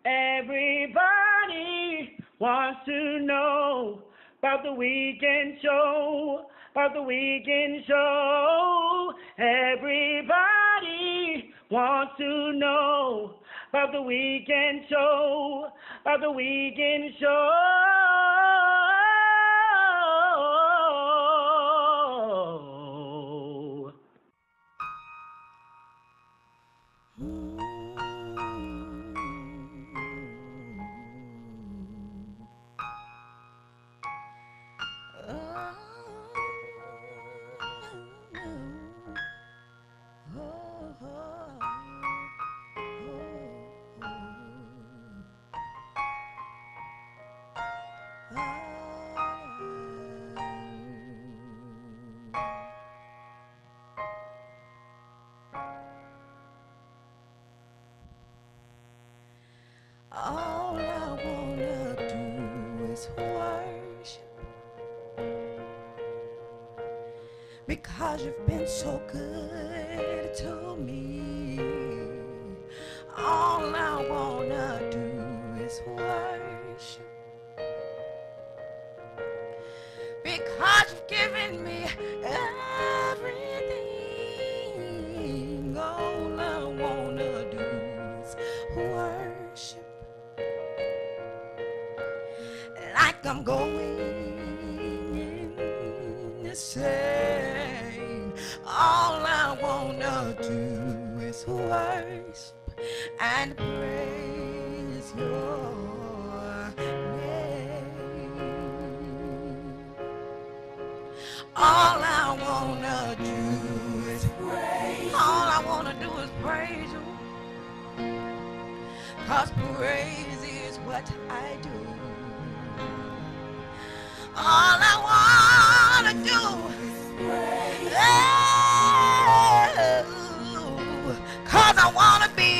Everybody wants to know about the weekend show, about the weekend show. Everybody wants to know about the weekend show, about the weekend show. All I wanna do is worship, because you've been so good to me. All I wanna do is worship, because you've given me everything. All I wanna do is worship, like I'm going insane. All I wanna do is worship and praise your name. All I wanna do is praise. All I wanna do is praise you, 'cause praise is what I do. All I wanna do is praise. Oh, 'cause I wanna be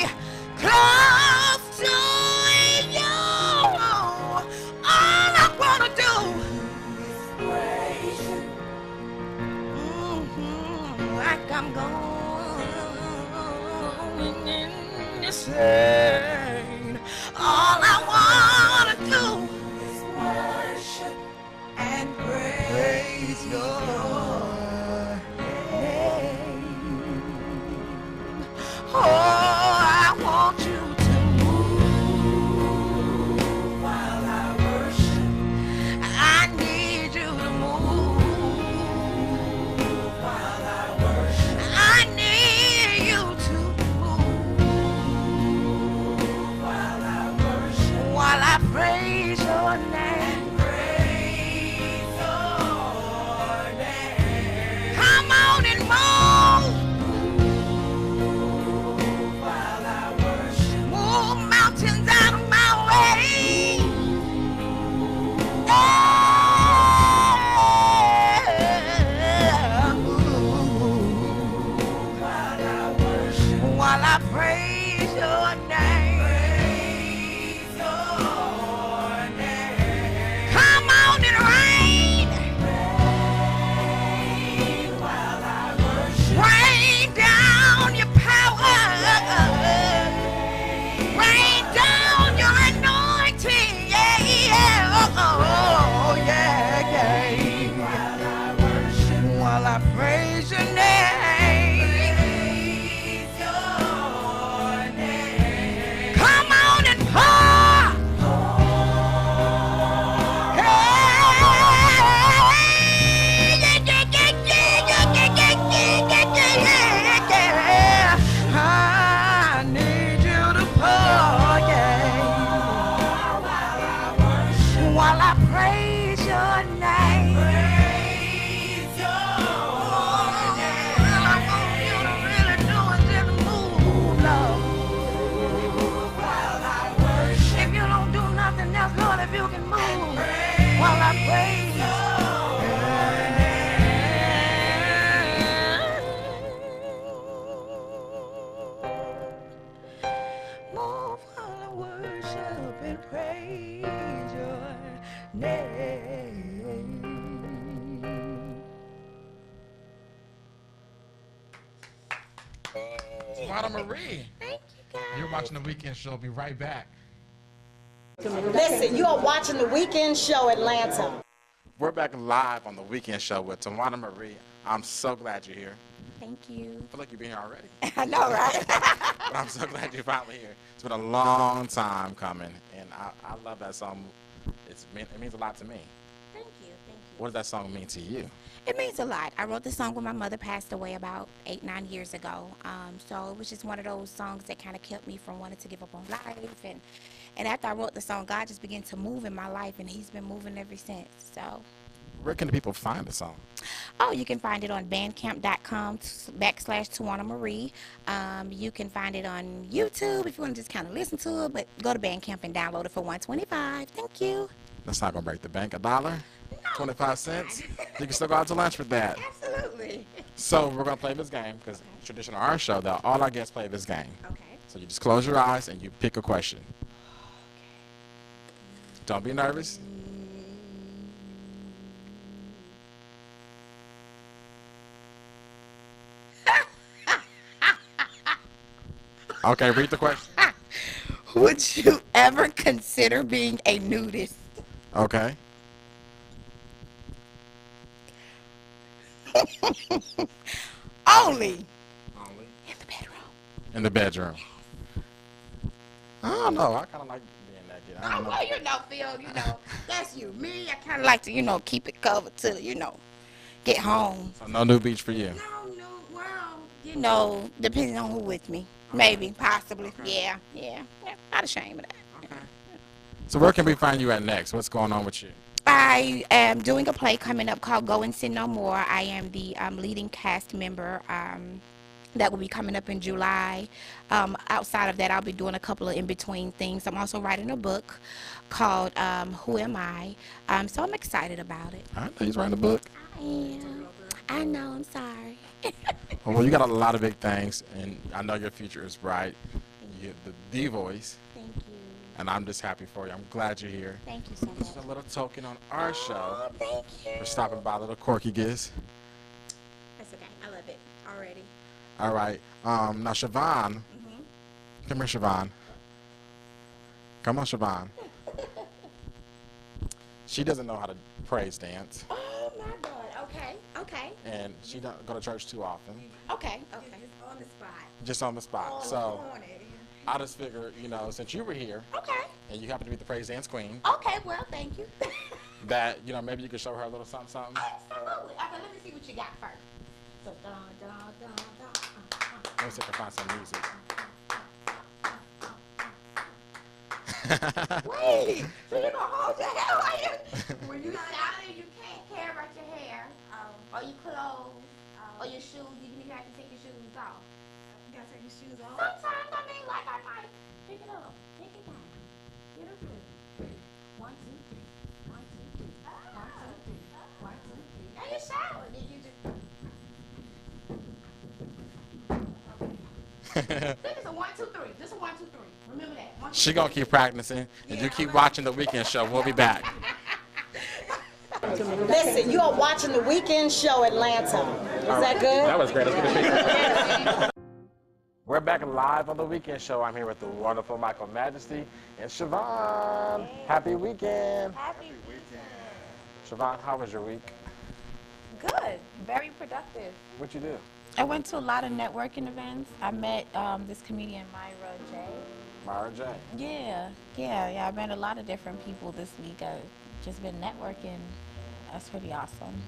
close to you. All I wanna do is praise you. Like I'm going insane. All I wanna do is worship and praise your name. Oh, I want you to move while I worship. I need you to move while I worship. I need you to move while I worship, while I praise your name. Come on and move while I worship. Move mountains out of my way. While I worship, while I praise your name. Praise your name. Come on and rain. Rain down your power, rain down your anointing, yeah, yeah, oh, yeah, yeah. While I worship, while I praise your name, praise your name. Come on and pour, I need you to pour, yeah. While I praise your name. Praise your name. All I want you to really do is just move, Lord. While I worship. If you don't do nothing else, Lord, if you can move while I praise your name. Move while I worship and praise your name. Tuwanna Marie. Thank you, guys. You're watching The Weekend Show. Be right back. Listen, you are watching The Weekend Show Atlanta. We're back live on The Weekend Show with Tuwanna Marie. I'm so glad you're here. Thank you. I feel like you've been here already. I know, right? But I'm so glad you're finally here. It's been a long time coming, and I love that song. It means a lot to me. Thank you, thank you. What does that song mean to you? It means a lot. I wrote the song when my mother passed away about 8-9 years ago. So it was just one of those songs that kind of kept me from wanting to give up on life. And after I wrote the song, God just began to move in my life, and He's been moving ever since. So. Where can the people find the song? Oh, you can find it on bandcamp.com/Tuwanna Marie. You can find it on YouTube if you want to just kind of listen to it, but go to Bandcamp and download it for $125. Thank you. That's not going to break the bank. $1? 25 cents? You can still go out to lunch with that. Absolutely. So we're going to play this game because tradition of our show, that all our guests play this game. Okay. So you just close your eyes and you pick a question. Okay. Don't be nervous. Okay, read the question. Would you ever consider being a nudist? Okay. Only. In the bedroom. In the bedroom. I don't know. I kind of like being naked. I don't know. Well, Phil, that's you. Me, I kind of like to, keep it covered till, get home. So no new beach for you? No, well, depending on who with me. Maybe, possibly. Okay. Yeah. Not ashamed of that. Okay. So where can we find you at next? What's going on with you? I am doing a play coming up called Go and Sin No More. I am the leading cast member. That will be coming up in July. Outside of that, I'll be doing a couple of in-between things. I'm also writing a book called Who Am I? So I'm excited about it. I know he's writing a book. I am. I know, I'm sorry. Well, you got a lot of big things, and I know your future is bright. You have the voice. Thank you. And I'm just happy for you. I'm glad you're here. Thank you so much. This is a little token on our show. Thank you. For stopping by, a little quirky gifts. That's okay. I love it already. All right. Now, Shiovan. Come here, Shiovan. Come on, Shiovan. She doesn't know how to praise dance. Oh, my God. Okay. And she don't go to church too often. Okay. Just on the spot. Just on the spot. So I just figured, since you were here. Okay. And you happen to be the praise dance queen. Okay, well, thank you. That, maybe you could show her a little something. Absolutely. Okay, let me see what you got first. So, Let me see if I can find some music. Wait, so you gonna hold your hair like when you shout, you can't care about your hair, or your clothes, or your shoes. Even if you have to take your shoes off. You gotta take your shoes off. Sometimes, I might pick it up, take it down, get her good. 1, 2, 3, 1, 2, 3, 1, 2, 3, 1, 2, 3. Now you shower, then you just. This is a 1, 2, 3. This is a 1, 2, 3. Remember that. 1, 2, She gonna keep practicing, and you keep watching The Weekend Show. We'll be back. Listen, you are watching The Weekend Show Atlanta. Is that good? That was great. Let's get a picture. We're back live on The Weekend Show. I'm here with the wonderful Michael Majesty and Shiovan. Hey. Happy weekend. Happy weekend. Shiovan, how was your week? Good. Very productive. What'd you do? I went to a lot of networking events. I met this comedian, Myra J. Myra J. Yeah. I met a lot of different people this week. I've just been networking. That's pretty awesome.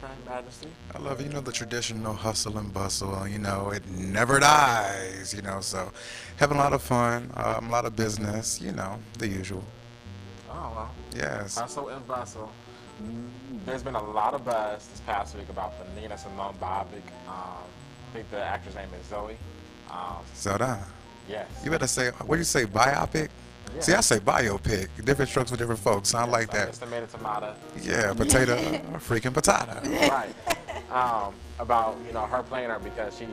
Okay, Majesty. I love, the traditional hustle and bustle, it never dies, so having a lot of fun, a lot of business, the usual. Oh, well. Yes. Hustle and bustle. There's been a lot of buzz this past week about the Nina Simone biopic. I think the actor's name is Zoe. Zoda. Yes. You better say, what do you say, biopic? Yeah. See, I say biopic. Different strokes for different folks. Sound like that. Tomato, tomato. Yeah, potato, freaking potato. Right. About, her playing her because she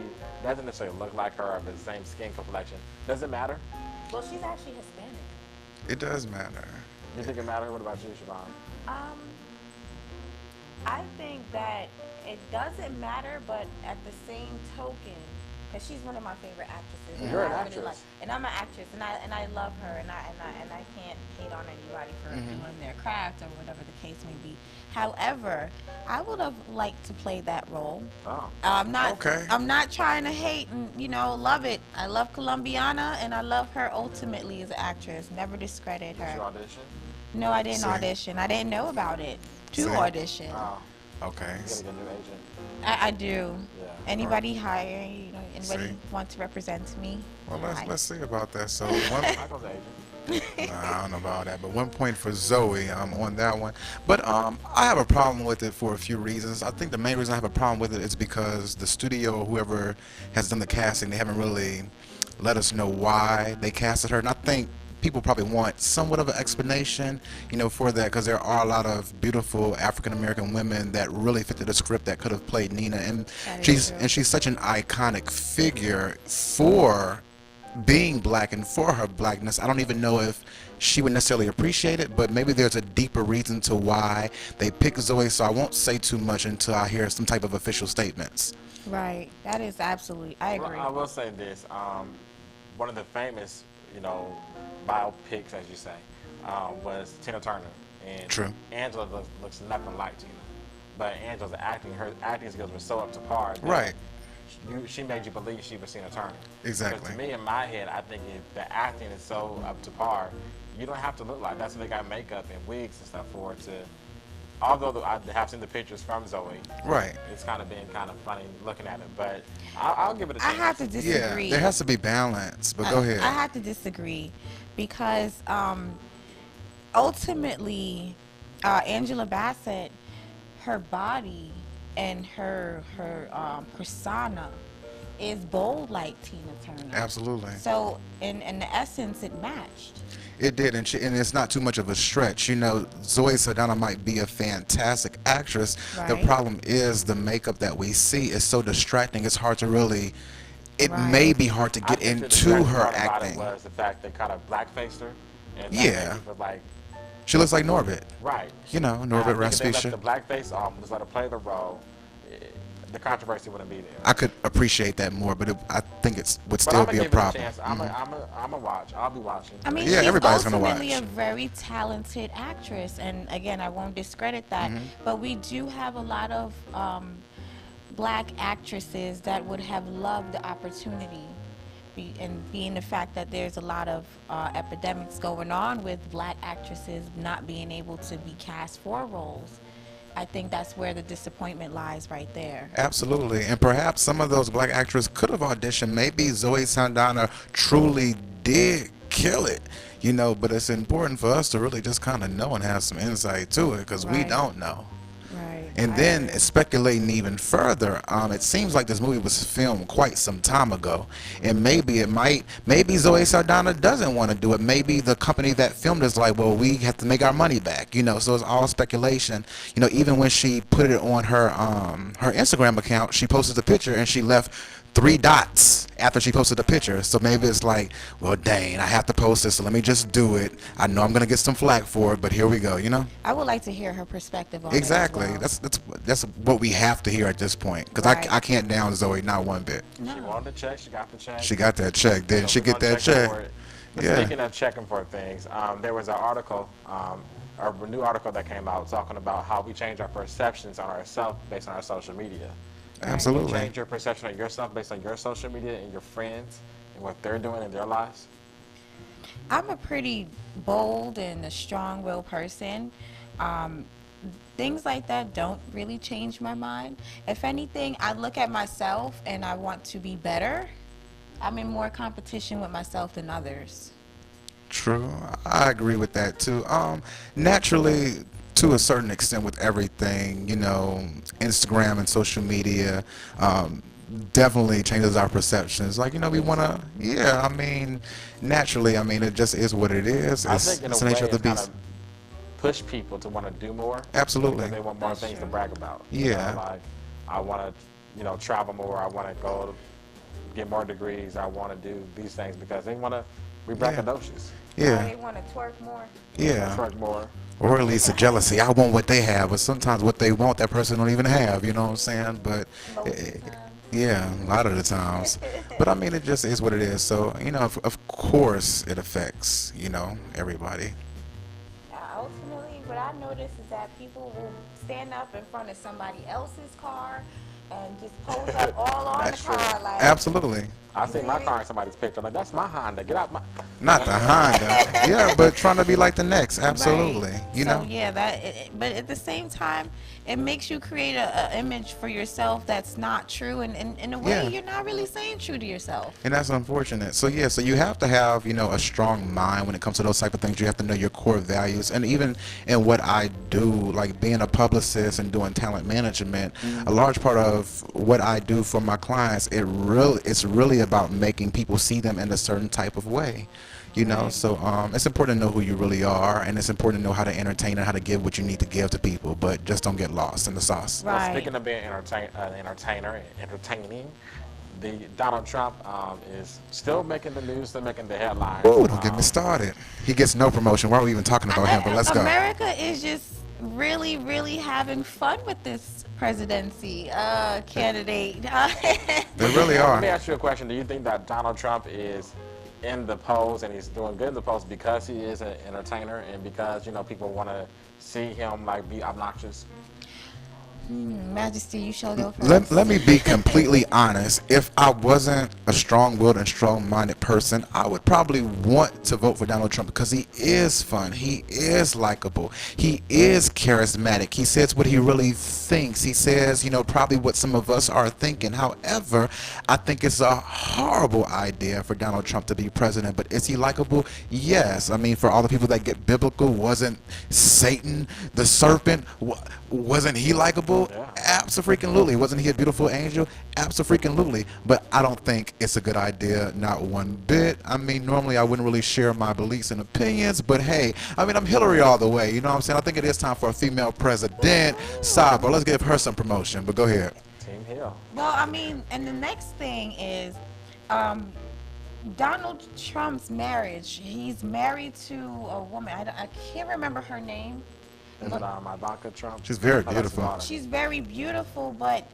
doesn't necessarily look like her or have the same skin complexion. Does it matter? Well, she's actually Hispanic. It does matter. You think it matters? What about you, Shiovan? I think that it doesn't matter, but at the same token, because she's one of my favorite actresses. You're an I actress. and I'm an actress, and I love her, and I can't hate on anybody for doing their craft or whatever the case may be. However, I would have liked to play that role. Oh. I'm not. Okay. I'm not trying to hate and love it. I love Colombiana, and I love her ultimately as an actress. Never discredit Did you her. audition? No, I didn't Same. audition. I didn't know about it to Same. audition. Oh. Okay. You gotta get a new agent. I do. Yeah. Anybody hire, anybody See. want to represent me? Well, Hi. let's see about that. So Michael's agent. I don't know about that, but 1 point for Zoe on that one. But I have a problem with it for a few reasons. I think the main reason I have a problem with it is because the studio or whoever has done the casting, they haven't really let us know why they casted her. And I think people probably want somewhat of an explanation, for that, because there are a lot of beautiful African American women that really fit the script that could have played Nina, and That is true. she's such an iconic figure for being black and for her blackness. I don't even know if she would necessarily appreciate it, but maybe there's a deeper reason to why they picked Zoe, so I won't say too much until I hear some type of official statements. Right. That is absolutely. I agree. Well, I will say this. One of the famous, biopics, as you say, was Tina Turner. And True. Angela looks nothing like Tina. But Angela's her acting skills were so up to par. that Right. She made you believe she was Tina Turner. Exactly. Because to me, in my head, I think if the acting is so up to par, you don't have to look like. That's what they got makeup and wigs and stuff for to. Although I have seen the pictures from Zoe, Right. it's kind of been kind of funny looking at it. But I'll give it a I chance. have to Yeah, disagree. there has to be balance, but go ahead. I have to disagree because ultimately, Angela Bassett, her body and her persona is bold like Tina Turner. Absolutely. So in the essence, it matched. It did, and it's not too much of a stretch. Zoe Saldana might be a fantastic actress. The Right. problem is the makeup that we see is so distracting. It's hard to really. It Right. may be hard to I get think the into distracting her part about it acting. was the fact they kind of blackfaced her. And Yeah. Was like, She looks like Norbit. right. Norbit I think if they Rasputia. left the blackface off and just let her play the role, the controversy wouldn't be there. I could appreciate that more, but I think it would But still I'm be gonna a give it a problem. chance. I'm a watch. I'll be watching. I mean, Yeah, she's everybody's gonna ultimately watch. a very talented actress, and again, I won't discredit that. Mm-hmm. But we do have a lot of black actresses that would have loved the opportunity, and being the fact that there's a lot of epidemics going on with black actresses not being able to be cast for roles. I think that's where the disappointment lies right there. Absolutely, and perhaps some of those black actresses could have auditioned. Maybe Zoe Saldana truly did kill it, but it's important for us to really just kind of know and have some insight to it, because we Right. don't know. Right. And then speculating even further, it seems like this movie was filmed quite some time ago, and maybe Zoe Saldana doesn't want to do it. Maybe the company that filmed is like, well, we have to make our money back, So it's all speculation. Even when she put it on her Instagram account, she posted the picture and she left 3 dots after she posted the picture. So maybe it's like, well, dang, I have to post this, so let me just do it. I know I'm gonna get some flack for it, but here we go. I would like to hear her perspective on Exactly. it as well. That's what we have to hear at this point, because Right. I can't down Zoe not one bit. She wanted the check. She got the check. She got that check. Didn't she we're get gonna that check check? for it. But Yeah. Speaking of checking for things, there was an article, a new article that came out talking about how we change our perceptions on ourselves based on our social media. You Absolutely. change your perception of yourself based on your social media and your friends and what they're doing in their lives. I'm a pretty bold and a strong-willed person. Things like that don't really change my mind. If anything, I look at myself and I want to be better. I'm in more competition with myself than others. True. I agree with that too. Naturally, to a certain extent with everything, Instagram and social media, definitely changes our perceptions. Like, we want to, naturally, it just is what it is. I It's, think in it's a the way nature of the it's kind beast. of push people to want to do more. Absolutely. Because they want more things to brag about. Yeah. Like, I want to, travel more. I want to go get more degrees. I want to do these things because they want to be braggadocious. Yeah. They want to twerk more. Yeah. Twerk more. Or at least a jealousy. I want what they have, but sometimes what they want, that person don't even have. You know what I'm saying? But Most of the time. Yeah, a lot of the times. But I mean, it just is what it is. So, you know, of course it affects, you know, everybody. Ultimately, what I notice is that people will stand up in front of somebody else's car and just pose up all on the That's true. car, like. Absolutely. I see my car in somebody's picture. Like, that's my Honda. Get out my. Not the Honda. Yeah, but trying to be like the next. Absolutely. Right. You So know? yeah, but at the same time, it makes you create a image for yourself that's not true, and in a way, Yeah. you're not really staying true to yourself. And that's unfortunate. So yeah, so you have to have, you know, a strong mind when it comes to those type of things. You have to know your core values. And even in what I do, like being a publicist and doing talent management, a large part of what I do for my clients, it's really about making people see them in a certain type of way. You know, so it's important to know who you really are, and it's important to know how to entertain and how to give what you need to give to people, but just don't get lost in the sauce. Well, Right. speaking of being entertaining, the Donald Trump is still making the news, still making the headlines. Ooh, don't get me started. He gets no promotion. Why are we even talking about him? But let's go. America is just really, really having fun with this presidency candidate. They really Let me are. ask you a question. Do you think that Donald Trump is in the polls and he's doing good in the polls because he is an entertainer and because, you know, people want to see him like be obnoxious? Majesty, you shall go first. Let me be completely honest. If I wasn't a strong-willed and strong-minded person, I would probably want to vote for Donald Trump because he is fun. He is likable. He is charismatic. He says what he really thinks. He says, you know, probably what some of us are thinking. However, I think it's a horrible idea for Donald Trump to be president. But is he likable? Yes. I mean, for all the people that get biblical, wasn't Satan the serpent? Wasn't he likable? Yeah. Absolutely. Wasn't he a beautiful angel? Absolutely. But I don't think it's a good idea, not one bit. I mean, normally I wouldn't really share my beliefs and opinions, but hey, I mean, I'm Hillary all the way. You know what I'm saying? I think it is time for a female president. Sidebar, let's give her some promotion, but go ahead. Team Hill. Well, I mean, and the next thing is Donald Trump's marriage. He's married to a woman. I can't remember her name. Is it Ivanka Trump? She's very Oh, that's beautiful. Ivana. She's very beautiful, but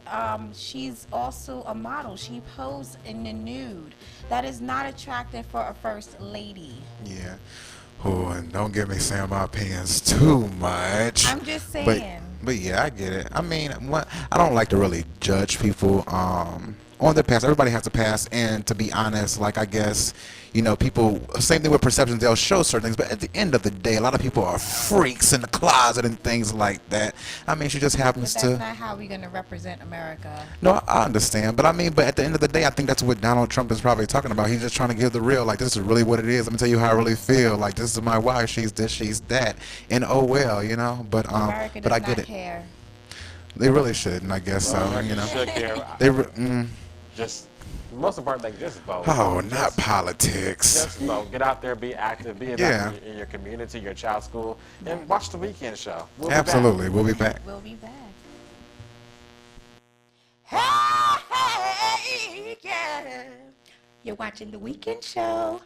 she's also a model. She posed in the nude. That is not attractive for a first lady. Yeah. Oh, and don't get me saying my opinions too much. I'm just saying. But yeah, I get it. I mean, I don't like to really judge people on their past. Everybody has a past, and to be honest, like I guess, you know, people, same thing with perceptions, they'll show certain things, but at the end of the day, a lot of people are freaks in the closet and things like that. I mean, she just happens But to. that's not how we're going to represent America. No, I understand, but I mean, but at the end of the day, I think that's what Donald Trump is probably talking about. He's just trying to give the real, like, this is really what it is. Let me tell you how I really feel. Like, this is my wife. She's this, she's that, and oh well, you know. But America does but I not get it. care. They really shouldn't, I guess so. You know, Should care. Just most important thing, just vote. oh, Just- not politics. Just vote. Get out there, be active, be Yeah. active in your community, your child's school, and watch the weekend show. We'll be back. Absolutely, we'll be back. We'll be back. Hey, yeah. You're watching the weekend show.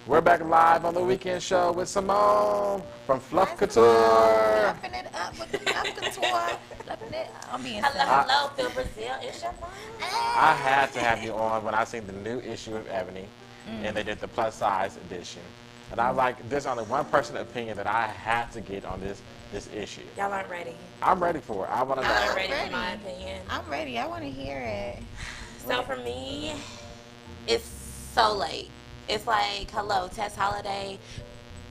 We're back live on the weekend show with Simone from Fluff Couture. Fluffing it up with the Fluff Couture. Fluffing it up. I'm being silly. Hello, Phil Brazile. It's your mom. I had to have you on when I seen the new issue of Ebony, and they did the plus size edition. And I was like, there's only one person opinion that I had to get on this issue. Y'all aren't ready. I'm ready for it. I want to Y'all aren't know. ready for ready. my opinion. I'm ready. I want to hear it. So for me, it's so late. It's like, hello, Tess Holliday,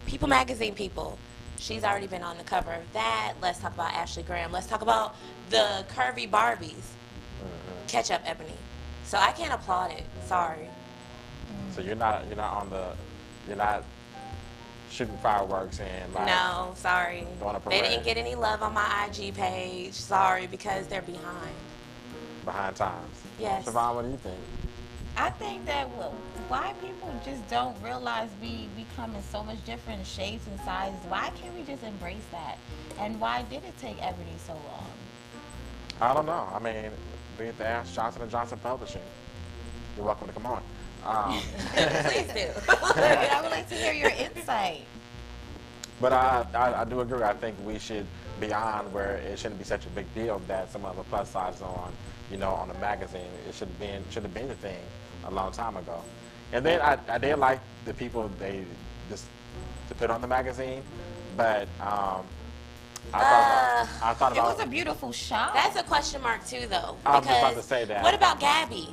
People Magazine people. She's already been on the cover of that. Let's talk about Ashley Graham. Let's talk about the curvy Barbies. Catch up, Ebony. So I can't applaud it. Sorry. So you're not shooting fireworks and like No, sorry. Going to They parade. didn't get any love on my IG page. Sorry, because they're behind. behind times. Yes. Siobhan, what do you think? I think that why people just don't realize we come in so much different shapes and sizes. Why can't we just embrace that? And why did it take Ebony so long? I don't know. I mean, be at the Ask Johnson & Johnson Publishing. You're welcome to come on. Please do. I would like to hear your insight. But I do agree. I think we should beyond where it shouldn't be such a big deal that some of the plus size on you know, on the magazine. It should have been the thing a long time ago. And then I did like the people they just to put on the magazine, but I thought It about was a beautiful shot. That's a question mark too, though. I was just about because to say that. What about Gabby?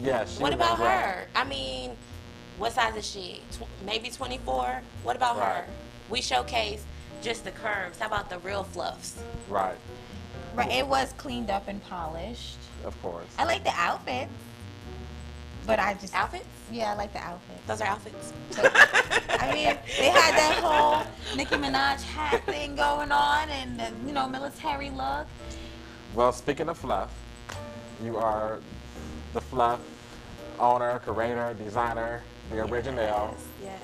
yeah. She What was about great. her? I mean, what size is she? Maybe 24? What about Right. her? We showcase just the curves. How about the real fluffs? Right, Right, it was cleaned up and polished. of course. I like the outfits, but I just Outfits? yeah, I like the outfits. Those are outfits. I mean, they had that whole Nicki Minaj hat thing going on, and the, you know, military look. Well, speaking of Fluff, you are the Fluff owner, curator, designer, the original. Yes.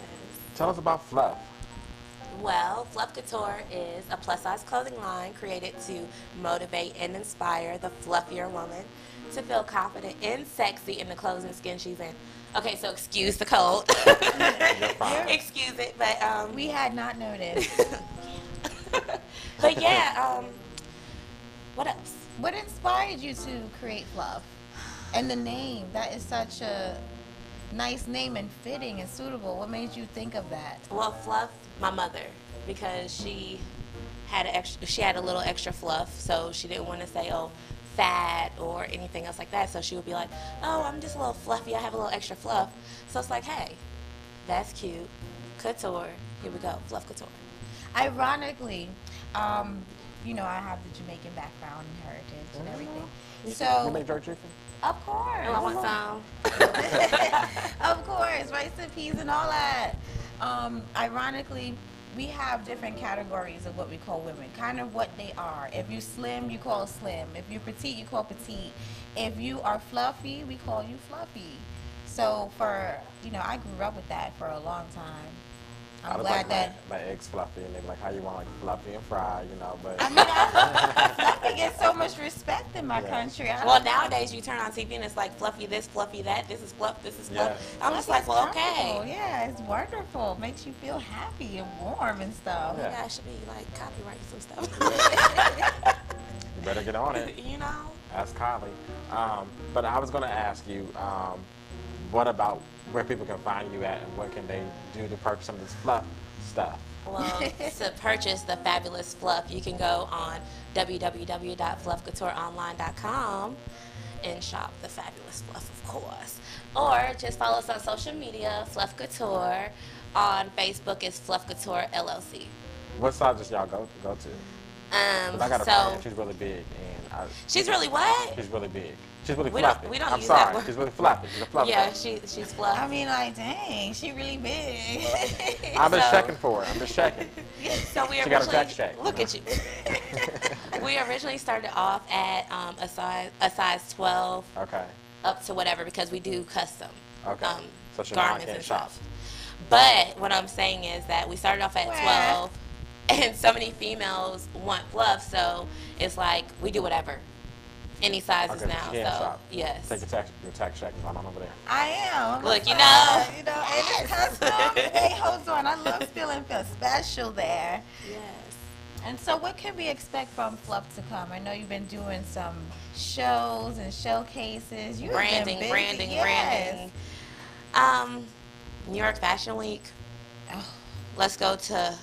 Tell us about Fluff. Well, Fluff Couture is a plus-size clothing line created to motivate and inspire the fluffier woman to feel confident and sexy in the clothes and skin she's in. Okay, so excuse the cold. fine. Excuse it, but We had not noticed. but yeah, what else? What inspired you to create Fluff? And the name, that is such a nice name and fitting and suitable. What made you think of that? Well, Fluff, my mother, because she had a little extra fluff, so she didn't want to say, oh, fat or anything else like that. So she would be like, oh, I'm just a little fluffy. I have a little extra fluff. So it's like, hey, that's cute. Couture. Here we go. Fluff Couture. Ironically, you know, I have the Jamaican background and heritage and everything. You So, make jerk chicken? of course. Oh, I want some. Of course, rice and peas and all that. Ironically, we have different categories of what we call women, kind of what they are. If you're slim, you call slim. If you're petite, you call petite. If you are fluffy, we call you fluffy. So I grew up with that for a long time. I I'm was glad like, that. my eggs fluffy, and they were like, how you want like fluffy and fried, you know, but I mean, fluffy gets so much respect in my Yeah. country. Well, nowadays you turn on TV and it's like fluffy this, fluffy that. This is fluff, this is fluff. Yeah. I'm just like, well, Fluffy is comfortable. okay. Yeah, it's wonderful. Makes you feel happy and warm and stuff. Yeah. Maybe I should be like copywriting some stuff. you better get on it. You know? Ask Kylie. But I was going to ask you, what about where people can find you at, and what can they do to purchase some of this fluff stuff? Well, to purchase the fabulous fluff, you can go on www.fluffcoutureonline.com and shop the fabulous fluff, of course. Or just follow us on social media, Fluff Couture. On Facebook, it's Fluff Couture LLC. What sizes y'all go to? 'Cause I got a So friend, she's really big, and she's really what? she's really big. She's really We don't- fluffy. we don't I'm use that sorry, word. she's really fluffy. She's a fluffy. Yeah, she's fluff. I mean, like, dang, she really big. I'm just so- checking for her. I'm just checking. So we She got a originally check. look at you. We originally started off at a size 12 Okay. up to whatever because we do custom Okay. So Siobhan garments can't and shop. stuff. But what I'm saying is that we started off at Well. 12, and so many females want fluff, so it's like we do whatever, any sizes Okay, now. she can't So shop. yes. Take your tax check and find over there. I am. Look, you I'm know. sorry, and it's custom. Hey, hold on. I love feeling special there. Yes. And so, what can we expect from Fluff to come? I know you've been doing some shows and showcases. You've Branding, been busy. branding, Yes. branding. New York Fashion Week. Oh. Let's go to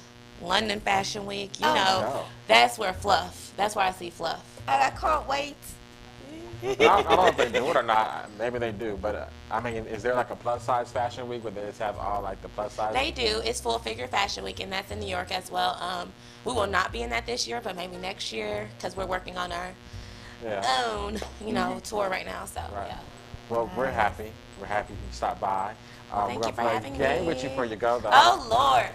London Fashion Week. You Oh. know, No. that's where fluff. That's where I see fluff. I can't wait. I don't know if they do it or not. Maybe they do, but I mean, is there like a plus size fashion week where they just have all like the plus size? They do. It's Full Figure Fashion Week, and that's in New York as well. We will not be in that this year, but maybe next year because we're working on our Yeah. own, tour right now. So Right. yeah. Well, we're happy. We're happy you stopped by. Thank we're you for gonna having play a game me. with you before you go, though. Oh Lord,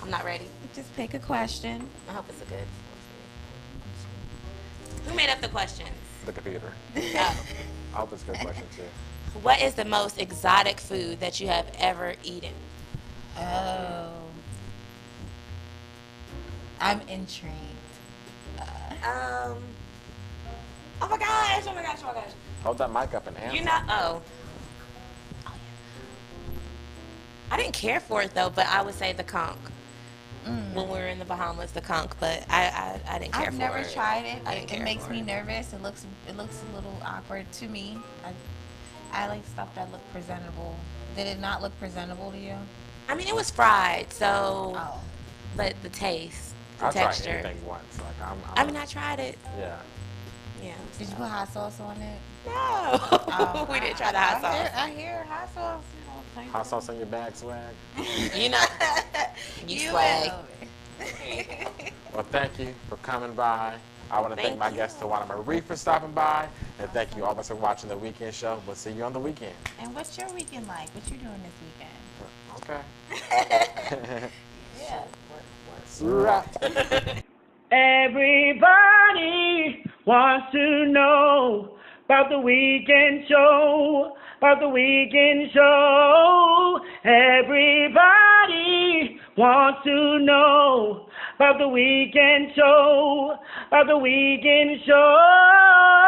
I'm not ready. Just pick a question. I hope it's a good. Who made up the questions? The computer. Oh. I hope it's a good question too. What is the most exotic food that you have ever eaten? Oh. I'm intrigued. Oh my gosh! Oh my gosh! Oh my gosh! Hold that mic up and answer. You know? Oh. I didn't care for it though, but I would say the conch. when we were in the Bahamas, the conch, but I didn't care I've for never it. tried it. I didn't It care makes for me it. nervous. It looks a little awkward to me. I like stuff that look presentable. Did it not look presentable to you? I mean, it was fried, so, Oh. but the taste, the I tried texture. anything once. Like I mean, I tried it. yeah. Yeah. Did you put hot sauce on it? No. We didn't try the hot sauce. I hear hot sauce. Hot sauce in your bag, swag. You know, you swag. Well, thank you for coming by. I want to thank my guest, Tuwanna Marie, for stopping by. And thank you all of us for watching the weekend show. We'll see you on the weekend. And what's your weekend like? What you doing this weekend? Okay. Yeah. Everybody wants to know about the weekend show, about the weekend show. Everybody wants to know about the weekend show, about the weekend show.